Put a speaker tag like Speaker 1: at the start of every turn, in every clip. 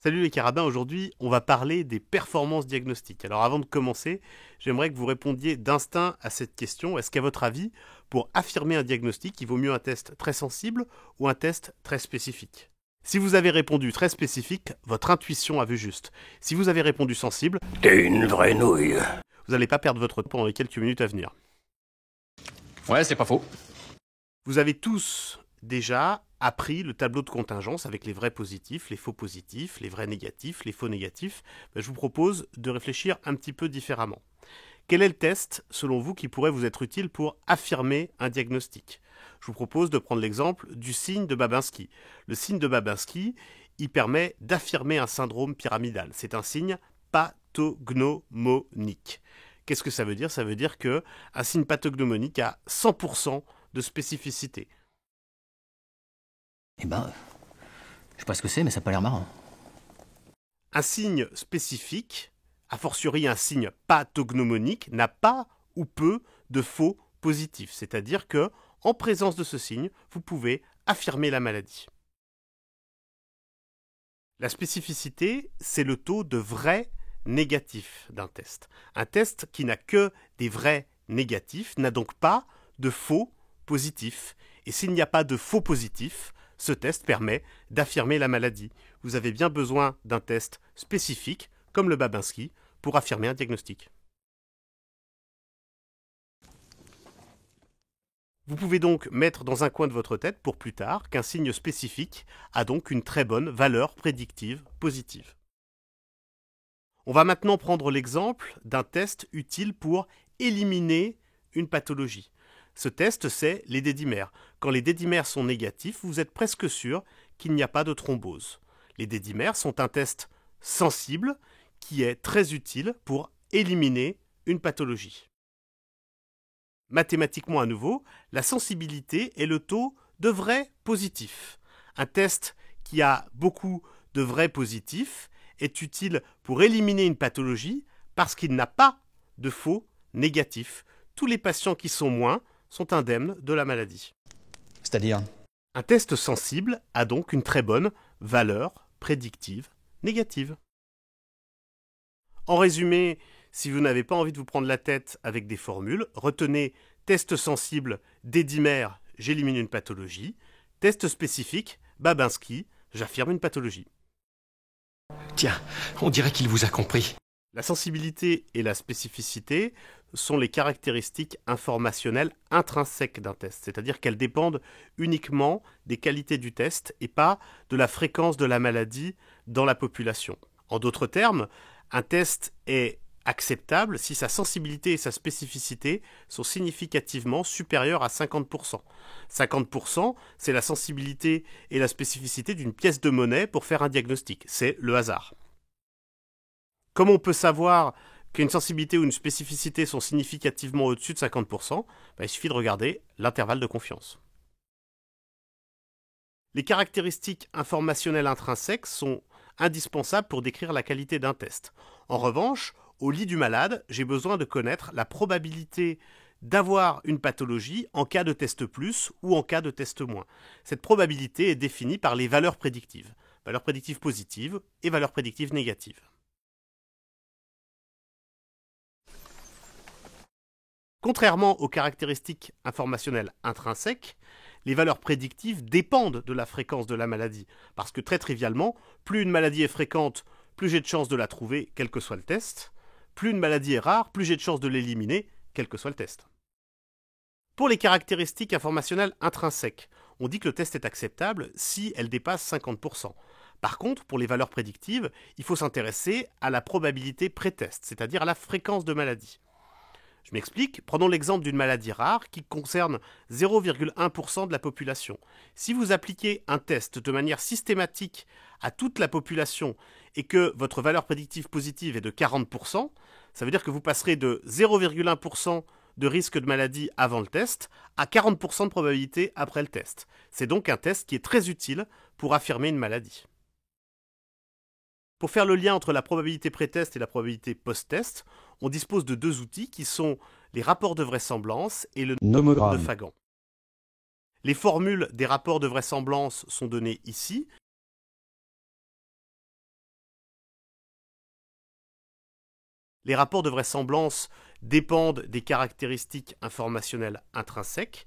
Speaker 1: Salut les carabins, aujourd'hui on va parler des performances diagnostiques. Alors avant de commencer, j'aimerais que vous répondiez d'instinct à cette question. Est-ce qu'à votre avis, pour affirmer un diagnostic, il vaut mieux un test très sensible ou un test très spécifique? Si vous avez répondu très spécifique, votre intuition a vu juste. Si vous avez répondu sensible,
Speaker 2: T'es une vraie nouille.
Speaker 1: vous n'allez pas perdre votre temps pendant les quelques minutes à venir.
Speaker 2: Ouais, c'est pas faux.
Speaker 1: Vous avez tous déjà appris le tableau de contingence avec les vrais positifs, les faux positifs, les vrais négatifs, les faux négatifs. Je vous propose de réfléchir un petit peu différemment. Quel est le test, selon vous, qui pourrait vous être utile pour affirmer un diagnostic? Je vous propose de prendre l'exemple du signe de Babinski. Le signe de Babinski, il permet d'affirmer un syndrome pyramidal. C'est un signe pathognomonique. Qu'est-ce que ça veut dire? Ça veut dire qu'un signe pathognomonique a 100% de spécificité.
Speaker 3: Eh ben, je sais pas ce que c'est, mais ça a pas l'air marrant.
Speaker 1: Un signe spécifique, a fortiori un signe pathognomonique, n'a pas ou peu de faux positifs. C'est-à-dire que, en présence de ce signe, vous pouvez affirmer la maladie. La spécificité, c'est le taux de vrais négatifs d'un test. Un test qui n'a que des vrais négatifs n'a donc pas de faux positifs. Et s'il n'y a pas de faux positifs, ce test permet d'affirmer la maladie. Vous avez bien besoin d'un test spécifique, comme le Babinski, pour affirmer un diagnostic. Vous pouvez donc mettre dans un coin de votre tête pour plus tard qu'un signe spécifique a donc une très bonne valeur prédictive positive. On va maintenant prendre l'exemple d'un test utile pour éliminer une pathologie. Ce test, c'est les dédimères. Quand les dédimères sont négatifs, vous êtes presque sûr qu'il n'y a pas de thrombose. Les dédimères sont un test sensible qui est très utile pour éliminer une pathologie. Mathématiquement à nouveau, la sensibilité est le taux de vrais positifs. Un test qui a beaucoup de vrais positifs est utile pour éliminer une pathologie parce qu'il n'a pas de faux négatifs. Tous les patients qui sont moins sont indemnes de la maladie.
Speaker 3: C'est-à-dire?
Speaker 1: Un test sensible a donc une très bonne valeur prédictive négative. En résumé, si vous n'avez pas envie de vous prendre la tête avec des formules, retenez test sensible, dédimère, j'élimine une pathologie. Test spécifique, Babinski, j'affirme une pathologie.
Speaker 2: Tiens, on dirait qu'il vous a compris.
Speaker 1: La sensibilité et la spécificité sont les caractéristiques informationnelles intrinsèques d'un test, c'est-à-dire qu'elles dépendent uniquement des qualités du test et pas de la fréquence de la maladie dans la population. En d'autres termes, un test est acceptable si sa sensibilité et sa spécificité sont significativement supérieures à 50%. 50%, c'est la sensibilité et la spécificité d'une pièce de monnaie pour faire un diagnostic. C'est le hasard. Comment on peut savoir qu'une sensibilité ou une spécificité sont significativement au-dessus de 50%? Il suffit de regarder l'intervalle de confiance. Les caractéristiques informationnelles intrinsèques sont indispensables pour décrire la qualité d'un test. En revanche, au lit du malade, j'ai besoin de connaître la probabilité d'avoir une pathologie en cas de test plus ou en cas de test moins. Cette probabilité est définie par les valeurs prédictives. Valeurs prédictives positives et valeurs prédictives négatives. Contrairement aux caractéristiques informationnelles intrinsèques, les valeurs prédictives dépendent de la fréquence de la maladie. Parce que très trivialement, plus une maladie est fréquente, plus j'ai de chances de la trouver, quel que soit le test. Plus une maladie est rare, plus j'ai de chances de l'éliminer, quel que soit le test. Pour les caractéristiques informationnelles intrinsèques, on dit que le test est acceptable si elle dépasse 50%. Par contre, pour les valeurs prédictives, il faut s'intéresser à la probabilité pré-test, c'est-à-dire à la fréquence de maladie. Je m'explique, prenons l'exemple d'une maladie rare qui concerne 0,1% de la population. Si vous appliquez un test de manière systématique à toute la population et que votre valeur prédictive positive est de 40%, ça veut dire que vous passerez de 0,1% de risque de maladie avant le test à 40% de probabilité après le test. C'est donc un test qui est très utile pour affirmer une maladie. Pour faire le lien entre la probabilité pré-test et la probabilité post-test, on dispose de deux outils qui sont les rapports de vraisemblance et le nomogramme de Fagan. Les formules des rapports de vraisemblance sont données ici. Les rapports de vraisemblance dépendent des caractéristiques informationnelles intrinsèques,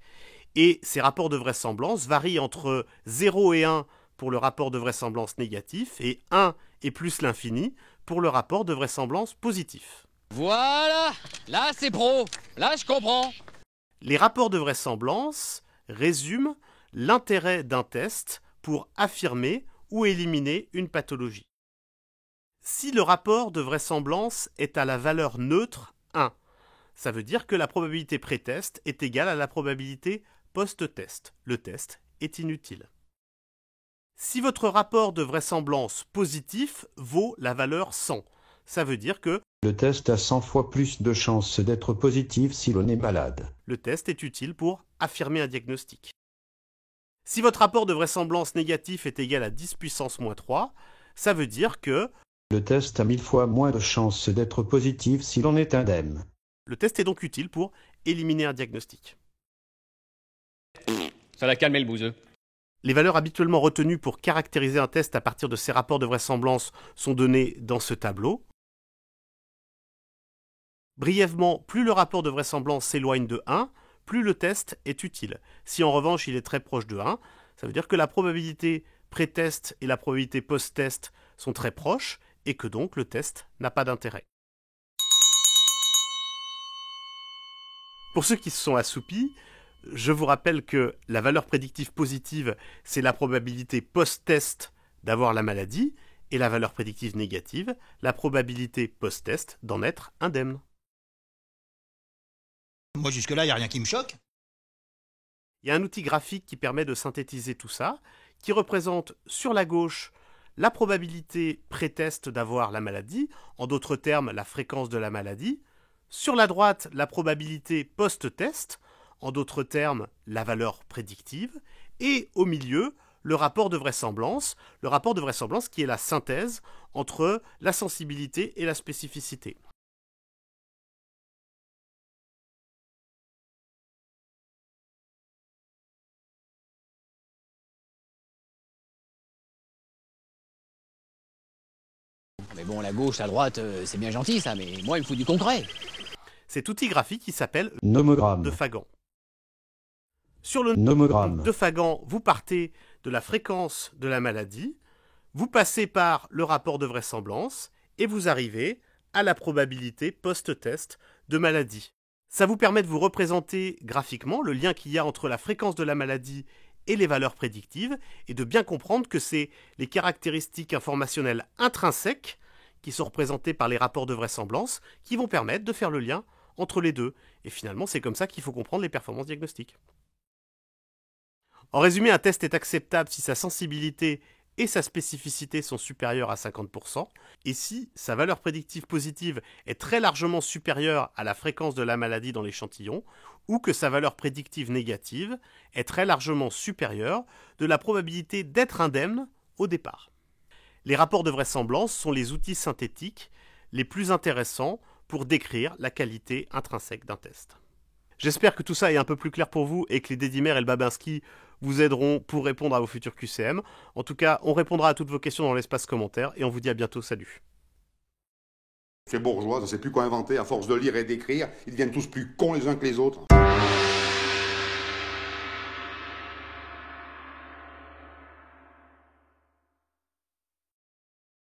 Speaker 1: et ces rapports de vraisemblance varient entre 0 et 1 pour le rapport de vraisemblance négatif et 1 et plus l'infini pour le rapport de vraisemblance positif.
Speaker 4: Voilà, là c'est pro, là je comprends.
Speaker 1: Les rapports de vraisemblance résument l'intérêt d'un test pour affirmer ou éliminer une pathologie. Si le rapport de vraisemblance est à la valeur neutre 1, ça veut dire que la probabilité pré-test est égale à la probabilité post-test. Le test est inutile. Si votre rapport de vraisemblance positif vaut la valeur 100, ça veut dire que
Speaker 5: le test a 100 fois plus de chances d'être positif si l'on est malade.
Speaker 1: Le test est utile pour affirmer un diagnostic. Si votre rapport de vraisemblance négatif est égal à 10 puissance moins 3, ça veut dire que
Speaker 5: le test a 1000 fois moins de chances d'être positif si l'on est indemne.
Speaker 1: Le test est donc utile pour éliminer un diagnostic.
Speaker 4: Ça l'a calmé le bouseux.
Speaker 1: Les valeurs habituellement retenues pour caractériser un test à partir de ces rapports de vraisemblance sont données dans ce tableau. Brièvement, plus le rapport de vraisemblance s'éloigne de 1, plus le test est utile. Si en revanche il est très proche de 1, ça veut dire que la probabilité pré-test et la probabilité post-test sont très proches et que donc le test n'a pas d'intérêt. Pour ceux qui se sont assoupis, je vous rappelle que la valeur prédictive positive, c'est la probabilité post-test d'avoir la maladie, et la valeur prédictive négative, la probabilité post-test d'en être indemne.
Speaker 3: Moi, jusque-là, il n'y a rien qui me choque.
Speaker 1: Il y a un outil graphique qui permet de synthétiser tout ça, qui représente sur la gauche la probabilité pré-test d'avoir la maladie, en d'autres termes la fréquence de la maladie, sur la droite la probabilité post-test, en d'autres termes la valeur prédictive, et au milieu le rapport de vraisemblance qui est la synthèse entre la sensibilité et la spécificité.
Speaker 3: Mais bon, la gauche, la droite, c'est bien gentil ça, mais moi, il me faut du concret.
Speaker 1: Cet outil graphique qui s'appelle
Speaker 5: nomogramme
Speaker 1: de Fagan. Sur le
Speaker 5: nomogramme
Speaker 1: de Fagan, vous partez de la fréquence de la maladie, vous passez par le rapport de vraisemblance et vous arrivez à la probabilité post-test de maladie. Ça vous permet de vous représenter graphiquement le lien qu'il y a entre la fréquence de la maladie et les valeurs prédictives et de bien comprendre que c'est les caractéristiques informationnelles intrinsèques qui sont représentées par les rapports de vraisemblance qui vont permettre de faire le lien entre les deux. Et finalement, c'est comme ça qu'il faut comprendre les performances diagnostiques. En résumé, un test est acceptable si sa sensibilité et sa spécificité sont supérieures à 50%, et si sa valeur prédictive positive est très largement supérieure à la fréquence de la maladie dans l'échantillon, ou que sa valeur prédictive négative est très largement supérieure de la probabilité d'être indemne au départ. Les rapports de vraisemblance sont les outils synthétiques les plus intéressants pour décrire la qualité intrinsèque d'un test. J'espère que tout ça est un peu plus clair pour vous et que les Dedimer et le Babinski vous aideront pour répondre à vos futurs QCM. En tout cas, on répondra à toutes vos questions dans l'espace commentaire et on vous dit à bientôt. Salut.
Speaker 6: Ces bourgeois, on ne sait plus quoi inventer. À force de lire et d'écrire, ils deviennent tous plus cons les uns que les autres.